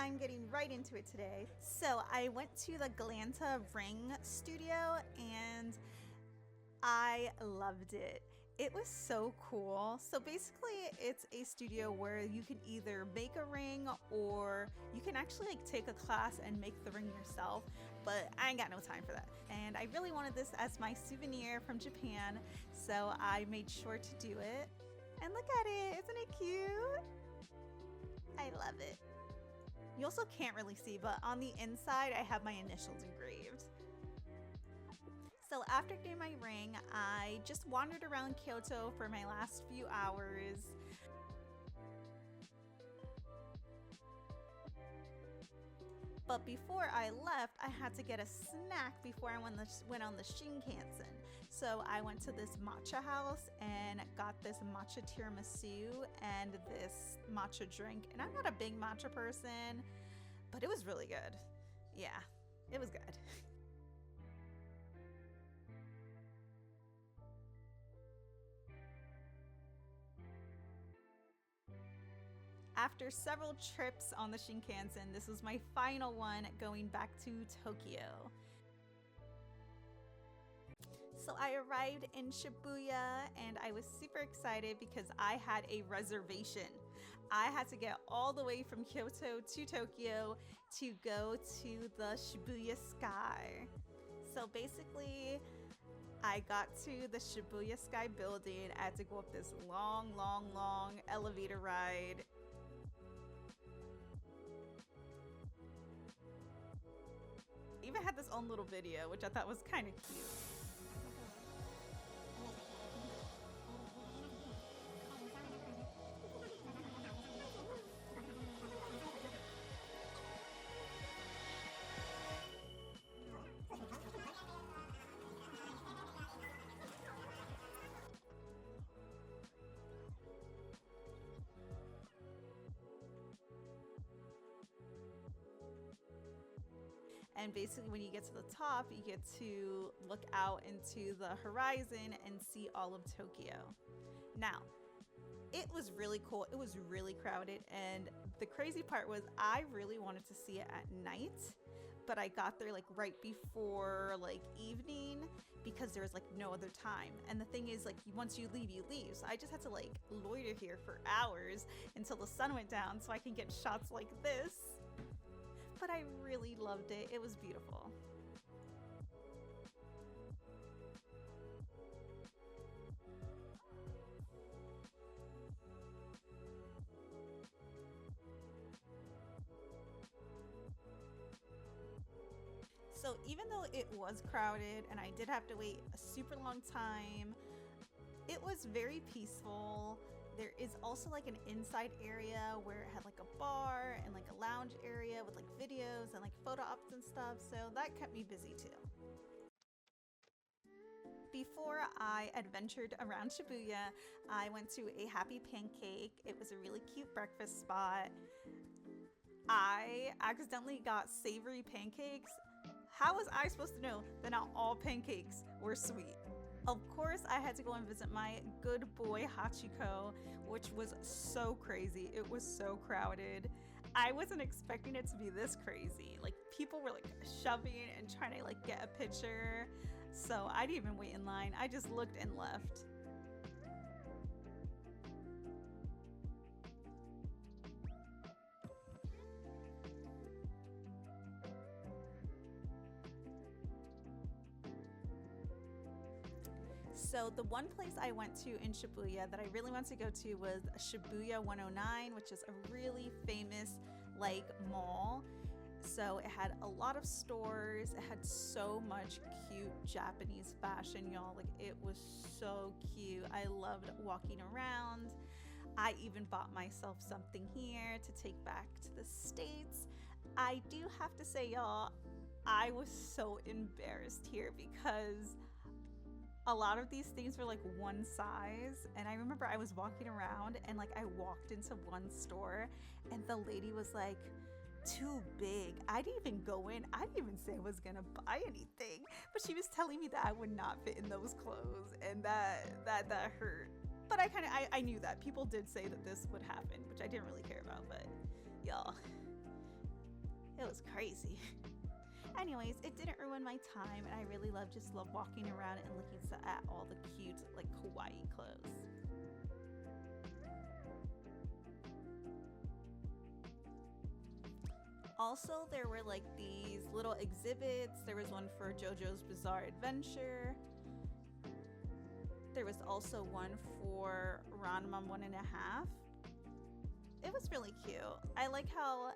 I'm getting right into it today. So I went to the Glanta Ring studio and I loved it. It was so cool. So basically, it's a studio where you can either make a ring or you can actually like take a class and make the ring yourself. But I ain't got no time for that. And I really wanted this as my souvenir from Japan, so I made sure to do it. And look at it, isn't it cute? I love it. You also can't really see, but on the inside, I have my initials engraved. So after getting my ring, I just wandered around Kyoto for my last few hours. But before I left, I had to get a snack before I went on the shinkansen. So I went to this matcha house and got this matcha tiramisu and this matcha drink. And I'm not a big matcha person, but it was really good. Yeah, it was good. After several trips on the Shinkansen, this was my final one going back to Tokyo. So I arrived in Shibuya and I was super excited because I had a reservation. I had to get all the way from Kyoto to Tokyo to go to the Shibuya Sky. So basically, I got to the Shibuya Sky building. I had to go up this long elevator ride. Even had this own little video, which I thought was kind of cute. And basically, when you get to the top, you get to look out into the horizon and see all of Tokyo. Now, it was really cool. It was really crowded. And the crazy part was I really wanted to see it at night, but I got there like right before like evening because there was like no other time. And the thing is, like, once you leave, you leave. So I just had to like loiter here for hours until the sun went down so I can get shots like this. But I really loved it. It was beautiful. So even though it was crowded and I did have to wait a super long time, it was very peaceful. There is also like an inside area where it had like a bar and like a lounge area with like videos and like photo ops and stuff. So that kept me busy too. Before I adventured around Shibuya, I went to a Happy Pancake. It was a really cute breakfast spot. I accidentally got savory pancakes. How was I supposed to know that not all pancakes were sweet? Of course, I had to go and visit my good boy Hachiko, which was so crazy. It was so crowded. I wasn't expecting it to be this crazy. Like, people were like shoving and trying to like get a picture. So I didn't even wait in line. I just looked and left. So the one place I went to in Shibuya that I really want to go to was Shibuya 109, which is a really famous like mall. So it had a lot of stores. It had so much cute Japanese fashion, y'all. Like, it was so cute. I loved walking around. I even bought myself something here to take back to the States. I do have to say, y'all, I was so embarrassed here because a lot of these things were like one size, and I remember I was walking around and like I walked into one store and the lady was like, too big. I didn't even go in. I didn't even say I was gonna buy anything, but she was telling me that I would not fit in those clothes, and that hurt. But I knew that people did say that this would happen, which I didn't really care about. But y'all, was crazy. Anyways, it didn't ruin my time, and I really love walking around and looking at all the cute like kawaii clothes. Also, there were like these little exhibits. There was one for JoJo's Bizarre Adventure. There was also one for Ranma 1.5. It was really cute. I like how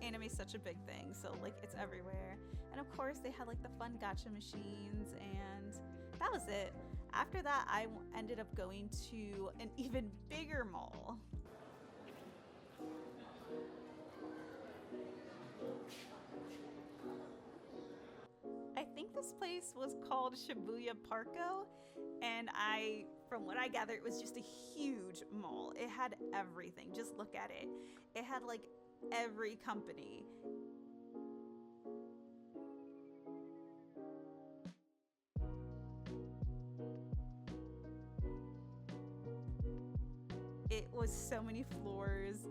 anime is such a big thing, so like it's everywhere. And of course, they had like the fun gacha machines, and that was it. After that, I ended up going to an even bigger mall. I think this place was called Shibuya Parco, and from what I gathered, it was just a huge mall. It had everything. Just look at it. It had like every company. It was so many floors.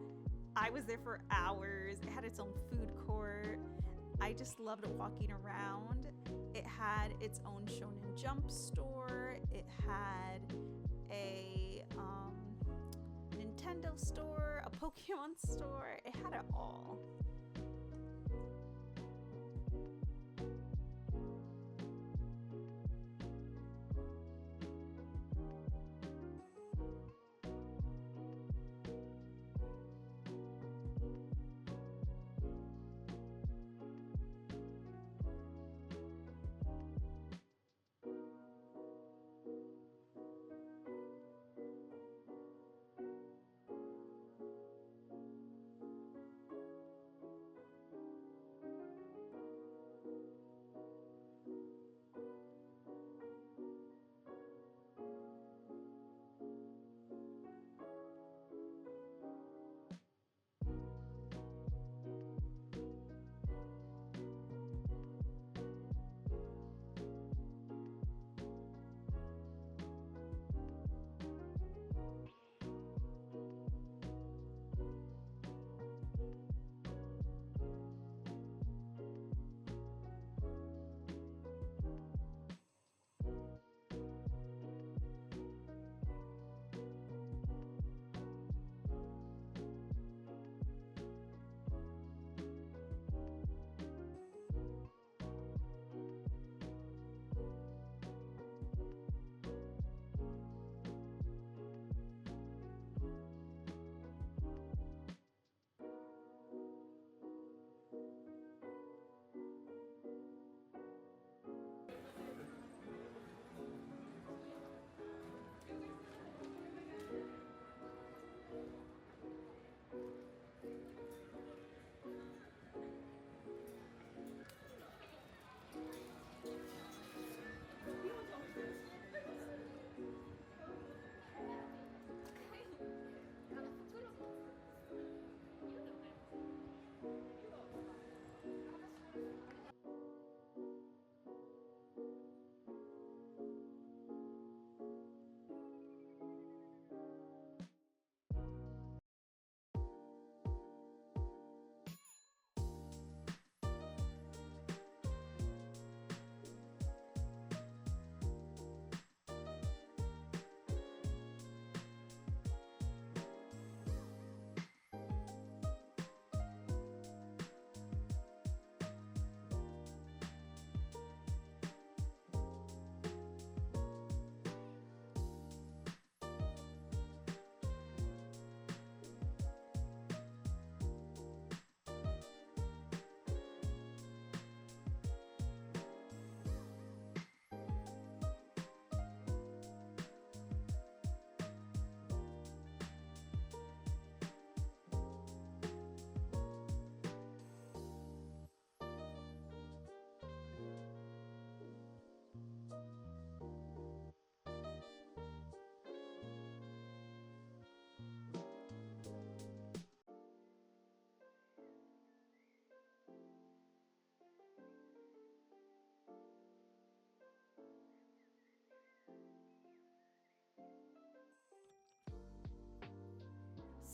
I was there for hours. It had its own food court. I just loved walking around. It had its own Shonen Jump store. It had a Nintendo store, a Pokemon store. It had it all.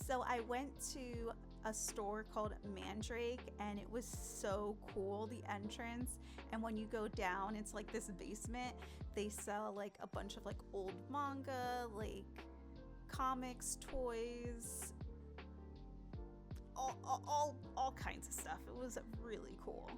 So I went to a store called Mandrake, and it was so cool, the entrance. And when you go down, it's like this basement. They sell like a bunch of like old manga, like comics, toys, all kinds of stuff. It was really cool.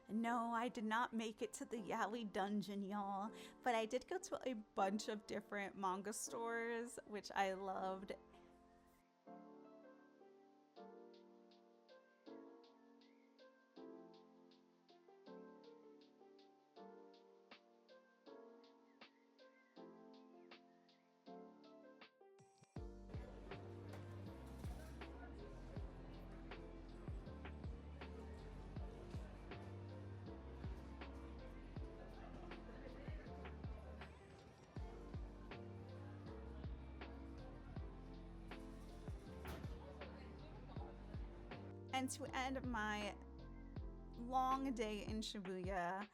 No, I did not make it to the Yaoi dungeon, y'all, but I did go to a bunch of different manga stores, which I loved. And to end my long day in Shibuya,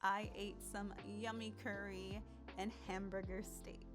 I ate some yummy curry and hamburger steak.